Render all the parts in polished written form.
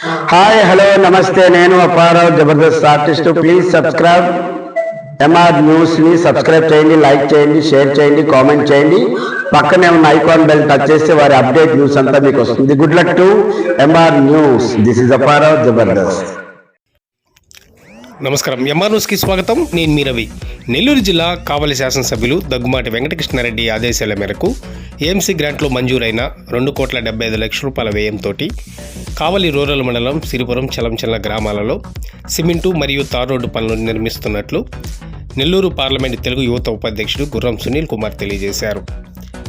Hi hello నమస్తే, నేను Apparao Jabardasth artist. Please subscribe MR news ని సబ్స్క్రైబ్ చేయండి, లైక్ చేయండి, షేర్ చేయండి, కామెంట్ చేయండి. పక్కనే ఉన్న ఐకాన్ బెల్ టచ్ చేస్తే వారి అప్డేట్ న్యూస్ అంతా మీకు వస్తుంది. Good luck to MR news. This is Apparao Jabardasth. నమస్కారం. ఎంఆర్ న్యూస్కి స్వాగతం. నేను మీ రవి. నెల్లూరు జిల్లా కావలి శాసనసభ్యులు దగ్గుమాటి వెంకటకృష్ణారెడ్డి ఆదేశాల మేరకు ఏఎంసీ గ్రాంట్లో మంజూరైన 2,75,00,000 రూపాయల వ్యయంతో కావలి రూరల్ మండలం సిరిపురం, చలంచల్ల గ్రామాలలో సిమెంటు మరియు తార్ రోడ్డు పనులు నిర్మిస్తున్నట్లు నెల్లూరు పార్లమెంటు తెలుగు యువత ఉపాధ్యక్షుడు గుర్రం సునీల్ కుమార్ తెలియజేశారు.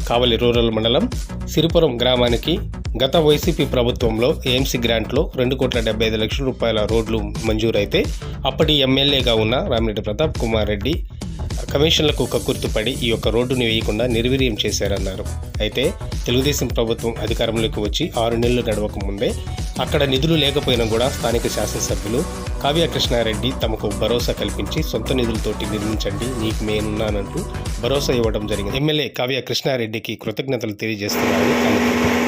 కావలి రూరల్ మండలం సిరిపురం గ్రామానికి గత వైసీపీ ప్రభుత్వంలో ఏఎంసీ గ్రాంట్లో 2,75,00,000 రూపాయల రోడ్లు మంజూరైతే అప్పటి ఎమ్మెల్యేగా ఉన్న రామిరెడ్డి ప్రతాప్ కుమార్ రెడ్డి కమిషన్లకు కక్కుర్తిపడి ఈ యొక్క రోడ్డుని వేయకుండా నిర్వీర్యం చేశారన్నారు. అయితే తెలుగుదేశం ప్రభుత్వం అధికారంలోకి వచ్చి 6 నెలలు గడవక ముందే అక్కడ నిధులు లేకపోయినా కూడా స్థానిక శాసనసభ్యులు కావ్య కృష్ణారెడ్డి తమకు భరోసా కల్పించి సొంత నిధులతోటి నిర్మించండి, నీకు నేనున్నానంటూ భరోసా ఇవ్వడం జరిగింది. ఎమ్మెల్యే కావ్య కృష్ణారెడ్డికి కృతజ్ఞతలు తెలియజేస్తున్నారని అనుకుంటున్నారు.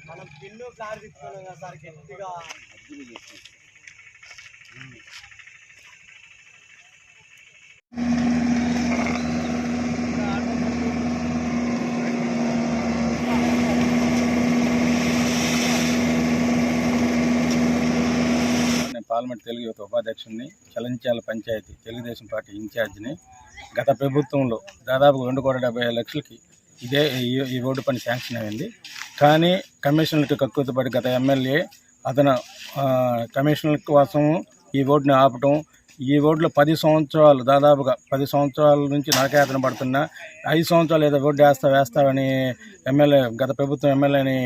మనం పిన్ను క్లారిటీ ఇస్తున్నాం కదా సార్, గట్టిగా పార్లమెంట్ తెలుగు యువత ఉపాధ్యక్షుడిని, చలంచాల పంచాయతీ తెలుగుదేశం పార్టీ ఇన్ఛార్జిని. గత ప్రభుత్వంలో దాదాపు 2,75,00,000కి ఈ రోడ్డు పని శాంక్షన్ అయింది. కానీ కమిషన్లకు కక్కుర్తిపడి గత ఎమ్మెల్యే అతను కమిషన్ల కోసం ఈ రోడ్డుని ఆపటం, ఈ రోడ్లో 10 సంవత్సరాలు దాదాపుగా 10 సంవత్సరాల నుంచి నరకయాతన పడుతున్నా 5 సంవత్సరాలు ఏదో రోడ్డు వేస్తావని ఎమ్మెల్యే గత ప్రభుత్వం ఎమ్మెల్యేని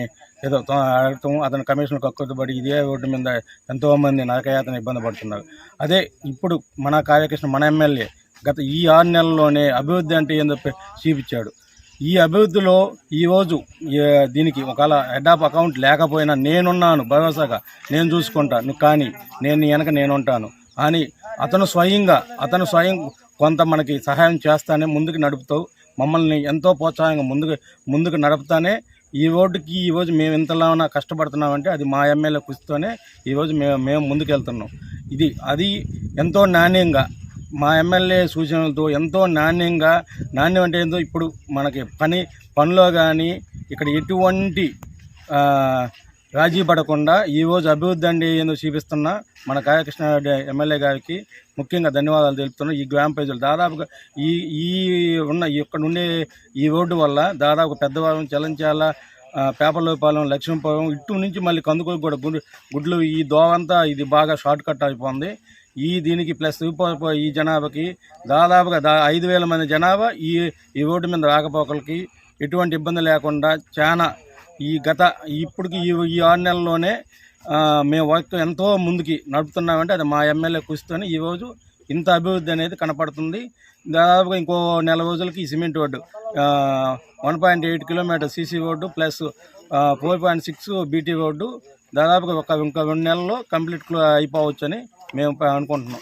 ఏదో అడగటం, అతను కమిషన్లకు కక్కుర్తిపడి ఇదే రోడ్డు మీద ఎంతోమంది నరకయాతన ఇబ్బంది పడుతున్నారు. అదే ఇప్పుడు మన కార్యకృష్ణ మన ఎమ్మెల్యే గత ఈ 6 నెలల్లోనే అభివృద్ధి అంటే ఏందో చూపించాడు. ఈ అభివృద్ధిలో ఈరోజు దీనికి ఒకవేళ హెడ్ ఆఫ్ అకౌంట్ లేకపోయినా నేనున్నాను భరోసాగా, నేను చూసుకుంటాను, కానీ నేను వెనక నేనుంటాను అని అతను స్వయం కొంత మనకి సహాయం చేస్తానే ముందుకు నడుపుతూ మమ్మల్ని ఎంతో ప్రోత్సాహంగా ముందుకు నడుపుతానే ఈ రోడ్డుకి ఈరోజు మేము ఇంతలా కష్టపడుతున్నామంటే అది మా ఎమ్మెల్యే కృషితోనే ఈరోజు మేము ముందుకెళ్తున్నాం. అది ఎంతో నాణ్యంగా మా ఎమ్మెల్యే సూచనలతో ఎంతో నాణ్యం అంటే ఏందో ఇప్పుడు మనకి పనిలో కానీ ఇక్కడ ఎటువంటి రాజీ పడకుండా ఈరోజు అభివృద్ధి అంటే ఏందో చూపిస్తున్న మన కావ్యకృష్ణారెడ్డి ఎమ్మెల్యే గారికి ముఖ్యంగా ధన్యవాదాలు తెలుపుతున్నాం. ఈ గ్రామ ప్రజలు దాదాపుగా ఇక్కడ ఉండే ఈ రోడ్డు వల్ల దాదాపు పెద్దవారం, చలంచాల, పేపర్లపాలెం, లక్ష్మీపురం ఇటు నుంచి మళ్ళీ కందుకూరు కూడా గుడ్లు ఈ దోవంతా ఇది బాగా షార్ట్ కట్ అయిపోయింది. దీనికి ప్లస్ ఈ జనాభాకి దాదాపుగా 5,000 మంది జనాభా ఈ రోడ్డు మీద రాకపోకలకి ఎటువంటి ఇబ్బంది లేకుండా చాలా ఇప్పటికి ఈ 6 నెలల్లోనే మేము వర్క్ ఎంతో ముందుకి నడుపుతున్నామంటే అది మా ఎమ్మెల్యే కృషితోనే ఈరోజు ఇంత అభివృద్ధి అనేది కనపడుతుంది. దాదాపుగా ఇంకో 4 రోజులకి ఈ cement road 1.8 kilometre CC road plus 4.6 BT road దాదాపుగా ఇంకా 2 నెలల్లో కంప్లీట్ అయిపోవచ్చని మేము అనుకుంటున్నాం.